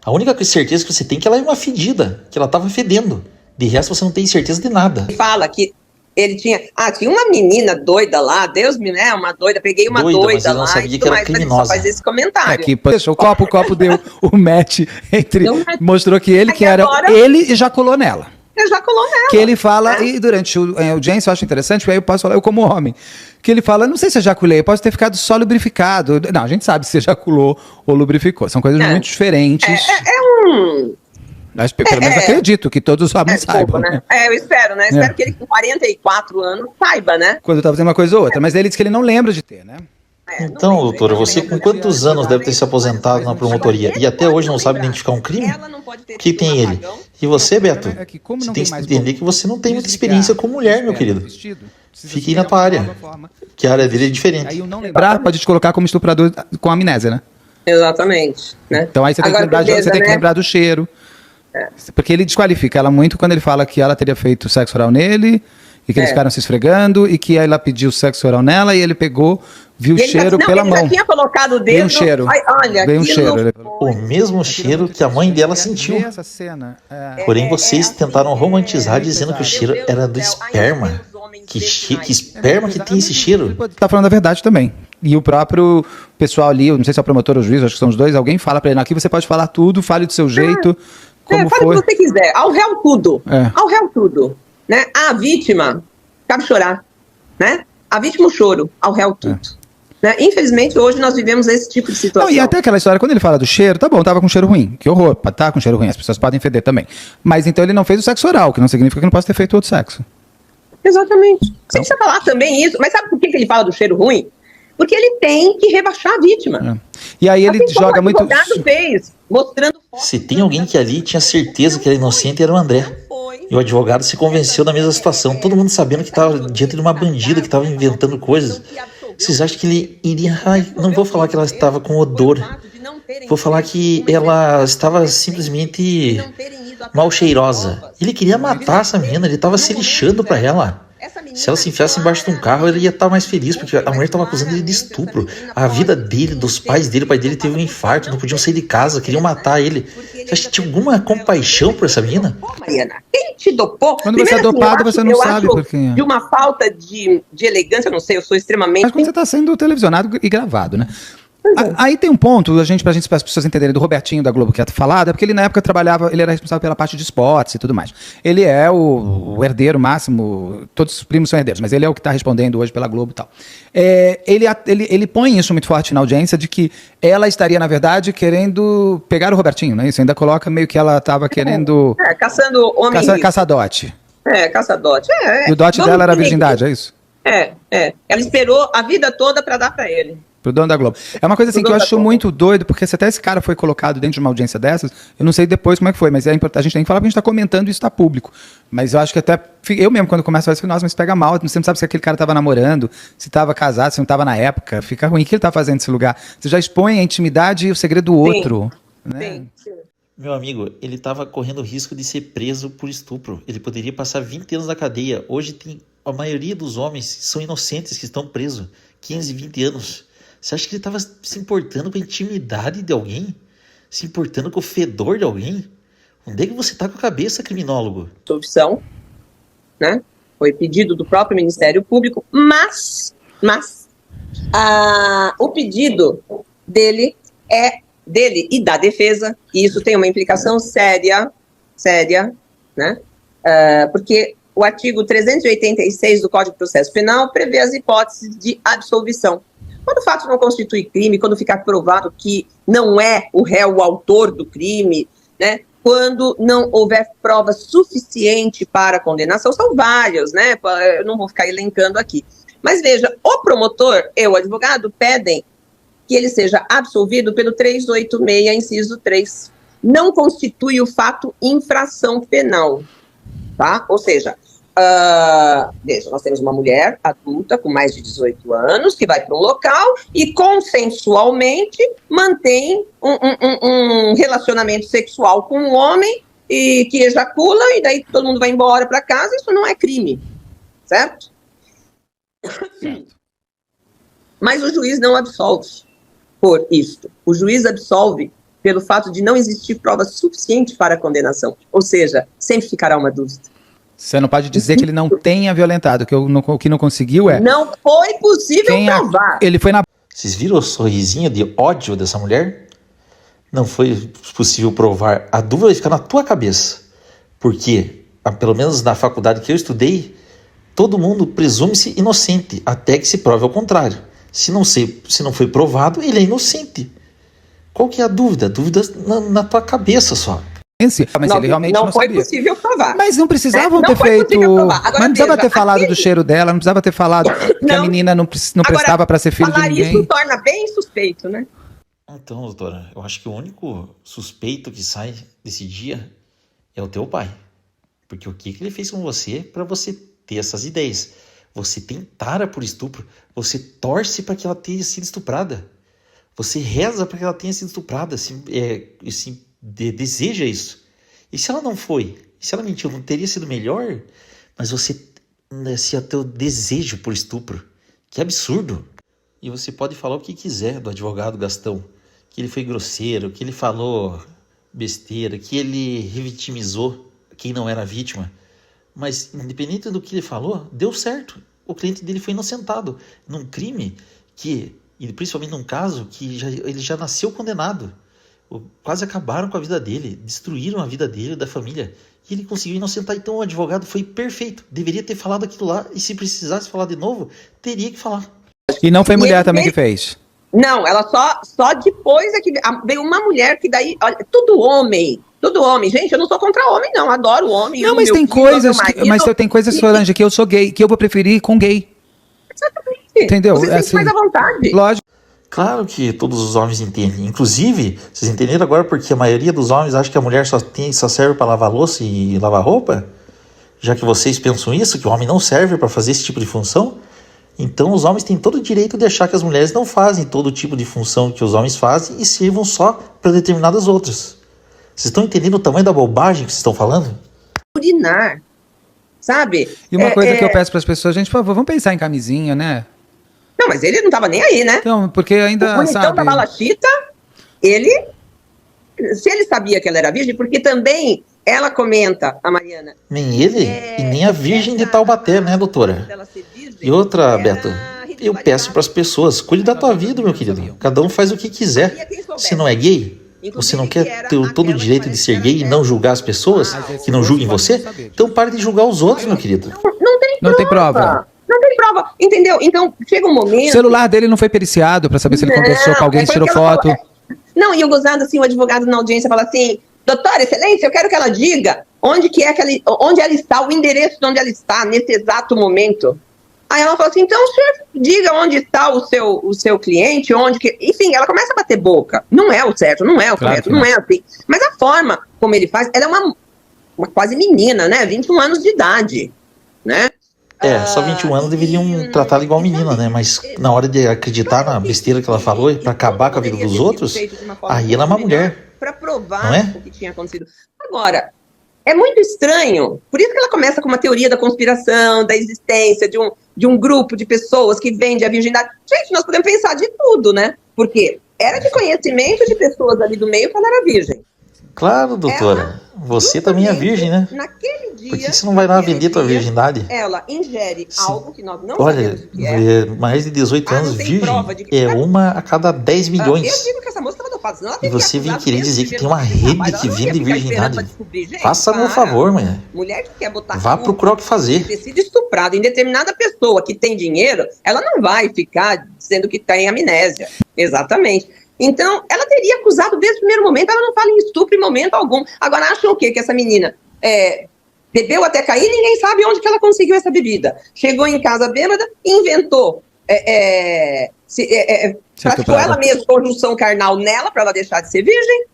A única certeza que você tem é que ela é uma fedida, que ela estava fedendo. De resto, você não tem certeza de nada. Ele fala que ele tinha uma menina doida lá, Deus me, né, uma doida, peguei uma Doida, mas doida ele não lá sabia e que tudo era mais, mas ele criminosa. só faz esse comentário. aqui, deixa o copo deu o match entre. Deu um match. Mostrou que ele, Aí que era agora- ele, ejaculou nela. Ejaculou nela. Que ele fala, e durante a audiência eu acho interessante, porque aí eu posso falar, eu como homem, que ele fala, não sei se ejaculei, pode ter ficado só lubrificado. Não, a gente sabe se ejaculou ou lubrificou. São coisas muito diferentes. Mas pelo menos acredito que todos os homens saibam. Desculpa, Né? né? Eu espero, né? Espero que ele com 44 anos saiba, né? Quando tá fazendo uma coisa ou outra. Mas ele diz que ele não lembra de ter, né? Então, doutora, você com quantos anos deve ter se aposentado na promotoria e até hoje não sabe identificar um crime? O que tem ele? E você, Beto? É que como Você não tem tem que mais entender como que você não tem muita desligar experiência como mulher, meu o querido. vestido, precisa Fique ser aí na de tua área, alguma forma. que a área dele é Aí diferente. o não lembrar pode te colocar como estuprador com amnésia, né? Exatamente. Né? Então aí você tem, Agora, que, lembrar, beleza, você tem que né? lembrar do cheiro. Porque ele desqualifica ela muito quando ele fala que ela teria feito sexo oral nele e que eles ficaram se esfregando e que aí ela pediu sexo oral nela e ele pegou, viu o E ele cheiro não, pela ele mão. já tinha colocado o dedo. Veio um cheiro. Ai, olha, Veio um aquilo cheiro. Ele foi- O mesmo cheiro que a mãe dela sentiu. Essa cena. Porém, vocês tentaram romantizar dizendo que o cheiro Meu Deus era do do céu, esperma. ainda tem os homens Que desse esperma que tem esse cheiro? Tá falando a verdade também. E o próprio pessoal ali, eu não sei se é o promotor ou o juiz, acho que são os dois, alguém fala pra ele, aqui você pode falar tudo, fale do seu jeito, como fala foi. o que você quiser. Ao réu tudo. É. Ao réu tudo. Né? A vítima, cabe chorar. Né? A vítima, o choro. Ao réu tudo. Né? Infelizmente, hoje nós vivemos esse tipo de Não, situação. e até aquela história, quando ele fala do cheiro, tá bom, tava com cheiro ruim. Que horror, tá com cheiro ruim, as pessoas podem feder também. Mas então ele não fez o sexo oral, que não significa que não possa ter feito outro sexo. Exatamente. Você precisa falar também isso. Mas sabe por que ele fala do cheiro ruim? Porque ele tem que rebaixar a vítima. E aí ele Assim como joga o muito. advogado fez, mostrando fotos. Se tem alguém que ali tinha certeza que era inocente, era o André. E o advogado se convenceu da mesma situação. Todo mundo sabendo que estava diante de uma bandida que estava inventando coisas. Vocês acham que ele iria... Ai, não vou falar que ela estava com odor. Vou falar que ela estava simplesmente mal cheirosa. Ele queria matar essa menina, ele estava se lixando pra ela. Se ela se enfiasse embaixo de um carro, ele ia estar mais feliz, porque a mulher estava acusando ele de estupro. A vida dele, dos pais dele, o pai dele teve um infarto, não podiam sair de casa, queriam matar ele. Você acha que tinha alguma compaixão por essa menina? Mariana, quem te dopou? Quando você é Primeiro, assim, dopado, eu acho- você não eu sabe acho por quem é. De uma falta de elegância, eu não sei, eu sou extremamente... Mas quando você está sendo televisionado e gravado, né? Aí tem um ponto, para as pessoas entenderem, do Robertinho da Globo que é falado, é porque ele na época trabalhava, ele era responsável pela parte de esportes e tudo mais. Ele é o herdeiro máximo, todos os primos são herdeiros, mas ele é o que está respondendo hoje pela Globo e tal. Ele põe isso muito forte na audiência de que ela estaria, na verdade, querendo pegar o Robertinho, não é isso? Ainda coloca meio que ela estava querendo caçando homem rico. caçadote. Caçadote. E o dote Vamos dela era a entender. virgindade, é isso? Ela esperou a vida toda para dar para ele. Pro dono da Globo. É uma coisa assim Pro que eu dono da acho Globo. muito doido, porque se até esse cara foi colocado dentro de uma audiência dessas, eu não sei depois como é que foi, mas é importante, a gente tem que falar porque a gente tá comentando e isso tá público. Mas eu acho que até, eu mesmo quando começo a falar, nossa, mas pega mal, você não sabe se aquele cara tava namorando, se tava casado, se não tava na época, fica ruim. O que ele tá fazendo nesse lugar? Você já expõe a intimidade e o segredo do outro. Né? Sim. Meu amigo, ele estava correndo risco de ser preso por estupro. Ele poderia passar 20 anos na cadeia. Hoje tem a maioria dos homens são inocentes que estão presos. 15, 20 anos. Você acha que ele estava se importando com a intimidade de alguém? Se importando com o fedor de alguém? Onde é que você tá com a cabeça, criminólogo? Absolvição, né? Foi pedido do próprio Ministério Público, mas o pedido dele é dele e da defesa, e isso tem uma implicação séria, né? Porque o artigo 386 do Código de Processo Penal prevê as hipóteses de absolvição. Quando o fato não constitui crime, quando ficar provado que não é o réu o autor do crime, né? Quando não houver prova suficiente para a condenação, são vários, né? Eu não vou ficar elencando aqui. Mas veja, o promotor e o advogado pedem que ele seja absolvido pelo 386, inciso 3. Não constitui o fato infração penal, tá? Ou seja, veja, nós temos uma mulher adulta com mais de 18 anos que vai para um local e consensualmente mantém um relacionamento sexual com um homem e que ejacula e daí todo mundo vai embora para casa. Isso não é crime, certo? Mas o juiz não absolve por isto. O juiz absolve pelo fato de não existir prova suficiente para a condenação. Ou seja, sempre ficará uma dúvida. Você não pode dizer que ele não tenha violentado, que o que não conseguiu é... Não foi possível provar. Ele foi na... Vocês viram o sorrisinho de ódio dessa mulher? Não foi possível provar. A dúvida vai ficar na tua cabeça. Porque, pelo menos na faculdade que eu estudei, todo mundo presume-se inocente, até que se prove ao contrário. Se não foi provado, ele é inocente. Qual que é a dúvida? A dúvida na tua cabeça só. Mas ele realmente não foi sabia. Possível provar. Mas não precisavam ter feito... Agora, mas não precisava ter falado do cheiro dela, não precisava ter falado que a menina não prestava para ser filha de ninguém. Isso torna bem suspeito, né? Então, doutora, eu acho que o único suspeito que sai desse dia é o teu pai. Porque o que ele fez com você para você ter essas ideias? Você tem tara por estupro, você torce para que ela tenha sido estuprada. Você reza para que ela tenha sido estuprada, deseja isso. E se ela não foi? E se ela mentiu, não teria sido melhor? Mas esse é o teu desejo por estupro. Que absurdo. E você pode falar o que quiser do advogado Gastão. Que ele foi grosseiro, que ele falou besteira, que ele revitimizou quem não era vítima. Mas, independente do que ele falou, deu certo. O cliente dele foi inocentado num crime e principalmente num caso que ele já nasceu condenado. Quase acabaram com a vida dele, destruíram a vida dele e da família. E ele conseguiu inocentar. Então o advogado foi perfeito. Deveria ter falado aquilo lá. E se precisasse falar de novo, teria que falar. E não foi mulher também que fez? Não, ela só depois é que veio uma mulher que daí... Olha, tudo homem. Gente, eu não sou contra homem, não. Adoro homem. Não, mas tem coisas, Solange, que eu sou gay, que eu vou preferir com gay. Exatamente. Entendeu? Você sente mais à vontade. Lógico. Claro que todos os homens entendem. Inclusive, vocês entenderam agora porque a maioria dos homens acha que a mulher só serve para lavar louça e lavar roupa? Já que vocês pensam isso, que o homem não serve para fazer esse tipo de função? Então os homens têm todo o direito de achar que as mulheres não fazem todo tipo de função que os homens fazem e sirvam só para determinadas outras. Vocês estão entendendo o tamanho da bobagem que vocês estão falando? Urinar, sabe? E uma coisa que eu peço para as pessoas, gente, por favor, vamos pensar em camisinha, né? Não, mas ele não tava nem aí, né? Então, porque ainda, o bonitão da Balachita, se ele sabia que ela era virgem, porque também ela comenta, a Mariana... Nem ele e nem a virgem de Taubaté, né, doutora? E outra, Beto, eu peço para as pessoas, cuide da tua vida, meu querido. Cada um faz o que quiser. Se não é gay, você não quer ter todo o direito de ser gay e não julgar as pessoas que não julguem você? Então pare de julgar os outros, meu querido. Não tem prova. Não tem prova, entendeu? Então, chega um momento... O celular dele não foi periciado para saber se ele conversou com alguém, se tirou foto. Não, e eu gozado, assim, o advogado na audiência fala assim, doutora, excelência, eu quero que ela diga onde ela está, o endereço de onde ela está nesse exato momento. Aí ela fala assim, então, senhor, diga onde está o seu cliente, enfim, ela começa a bater boca. Não é o certo, não é o correto, não é assim. Mas a forma como ele faz, ela é uma quase menina, né? 21 anos de idade, né? Só 21 anos deveriam tratá-la igual menina, né? Mas na hora de acreditar na besteira que ela falou e pra acabar com a vida dos outros, aí ela é uma mulher. Pra provar o que tinha acontecido. Agora, é muito estranho, por isso que ela começa com uma teoria da conspiração, da existência de um grupo de pessoas que vende a virgindade. Gente, nós podemos pensar de tudo, né? Porque Era de conhecimento de pessoas ali do meio que ela era virgem. Claro, doutora. Você também é virgem, né? Naquele dia... Por que você não vai lá vender tua virgindade? Ela ingere Sim. algo que nós não Olha, sabemos o que é. mais de 18 anos não tem virgem prova de que... é uma a cada 10 Eu milhões. digo que essa moça estava dopada, senão ela E teria você vem acusado querer desde dizer o que tem primeiro uma dia de rede trabalho. que Ela não ia vende ficar esperando pra virgindade. descobrir, gente, Faça-me um para. favor, mulher. Mulher que quer botar Vá culpa procurar o que de fazer. ter sido estuprada em determinada pessoa que tem dinheiro, ela não vai ficar dizendo que tem amnésia. Exatamente. Então, ela teria acusado desde o primeiro momento, ela não fala em estupro em momento algum. Agora, acham o quê? Que essa menina bebeu até cair, ninguém sabe onde que ela conseguiu essa bebida. Chegou em casa bêbada, inventou, praticou ela mesma conjunção carnal nela, para ela deixar de ser virgem,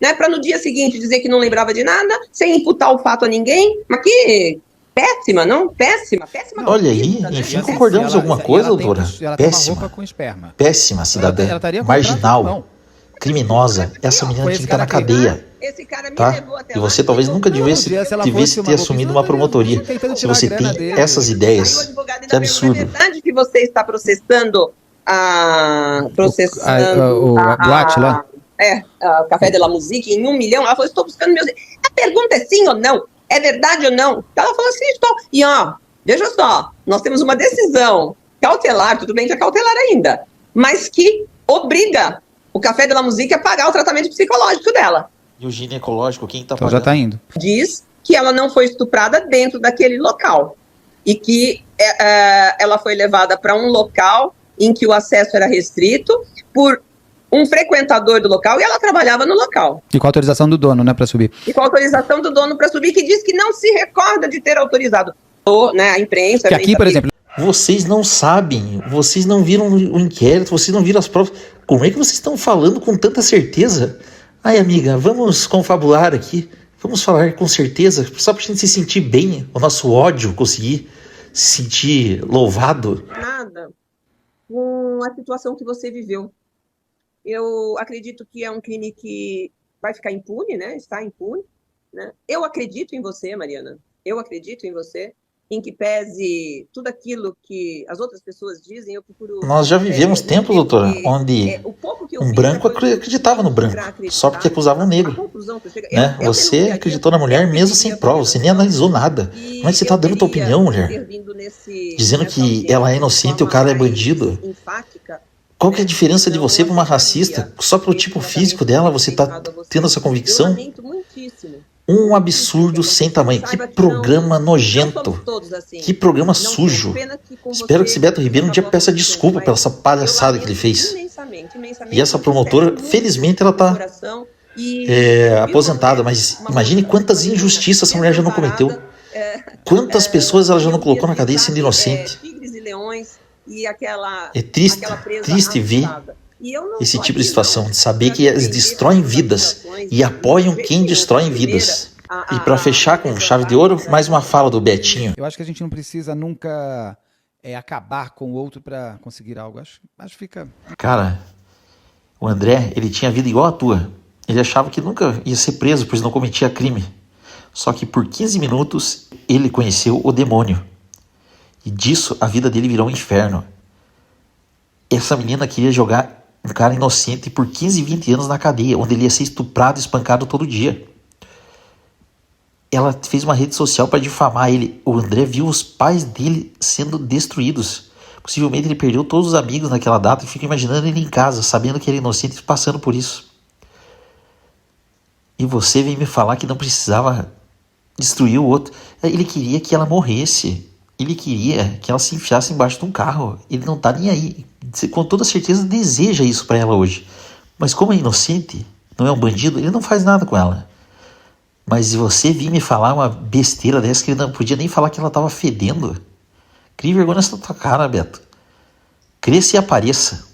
né? Para no dia seguinte dizer que não lembrava de nada, sem imputar o fato a ninguém. Mas que péssima, não? Péssima. Olha aí, conduta, né? enfim, concordamos em alguma coisa, doutora? Ela tem uma Péssima. roupa com esperma. Péssima cidadã, Ela estaria com o contrato na marginal, mão. criminosa. Essa menina tinha que estar na cadeia, Esse cara me tá? levou até E lá. você talvez nunca devesse ter assumido uma promotoria. Se você tem essas Aí o ideias, advogado ainda que absurdo. pergunta, é verdade que você está processando a boate lá? O Café de la Musique em 1 milhão? Ela falou, estou buscando meus... A pergunta é sim ou não? É verdade ou não? Ela falou assim, estou. E veja só, nós temos uma decisão cautelar, tudo bem que é cautelar ainda, mas que obriga o Café de la Musique a pagar o tratamento psicológico dela. E o ginecológico, quem tá Então pagando? já tá indo. Diz que ela não foi estuprada dentro daquele local e que ela foi levada para um local em que o acesso era restrito por um frequentador do local e ela trabalhava no local. E com a autorização do dono, né, pra subir. E com a autorização do dono para subir, que diz que não se recorda de ter autorizado. A imprensa... Que aqui, por exemplo... Vocês não sabem, vocês não viram o inquérito, vocês não viram as provas. Como é que vocês estão falando com tanta certeza? Ai, amiga, vamos confabular aqui. Vamos falar com certeza, só pra gente se sentir bem, o nosso ódio conseguir se sentir louvado. Nada com a situação que você viveu. Eu acredito que é um crime que vai ficar impune, né? Está impune, né? Eu acredito em você, Mariana. Eu acredito em você. Em que pese tudo aquilo que as outras pessoas dizem, eu procuro... Nós já vivemos tempos, doutora, onde um branco acreditava no branco, só porque acusava um negro. Né? Você acreditou na mulher mesmo sem prova, você nem analisou nada. Como é que você está dando tua opinião, mulher? Dizendo que ela é inocente e o cara é bandido. Qual que é a diferença de você para uma racista? Só pelo tipo físico dela você está tendo essa convicção? Um absurdo sem tamanho. Que programa nojento. Que programa sujo. Espero que esse Beto Ribeiro um dia peça desculpa pela essa palhaçada que ele fez. E essa promotora, felizmente, ela está aposentada, mas imagine quantas injustiças essa mulher já não cometeu. Quantas pessoas ela já não colocou na cadeia sendo inocente. É triste ver esse tipo de situação, de saber que eles destroem vidas e apoiam quem destrói vidas. E para fechar com chave de ouro, mais uma fala do Betinho. Eu acho que a gente não precisa nunca acabar com o outro para conseguir algo. Acho que fica... Cara, o André, ele tinha vida igual a tua. Ele achava que nunca ia ser preso, pois não cometia crime. Só que por 15 minutos, ele conheceu o demônio. E disso, a vida dele virou um inferno. Essa menina queria jogar um cara inocente por 15, 20 anos na cadeia, onde ele ia ser estuprado e espancado todo dia. Ela fez uma rede social para difamar ele. O André viu os pais dele sendo destruídos. Possivelmente ele perdeu todos os amigos naquela data e fica imaginando ele em casa, sabendo que ele é inocente e passando por isso. E você vem me falar que não precisava destruir o outro. Ele queria que ela morresse. Ele queria que ela se enfiasse embaixo de um carro. Ele não tá nem aí. Com toda certeza deseja isso para ela hoje. Mas como é inocente, não é um bandido, ele não faz nada com ela. Mas se você vir me falar uma besteira dessa que ele não podia nem falar que ela tava fedendo, crie vergonha nessa tua cara, Beto. Cresça e apareça.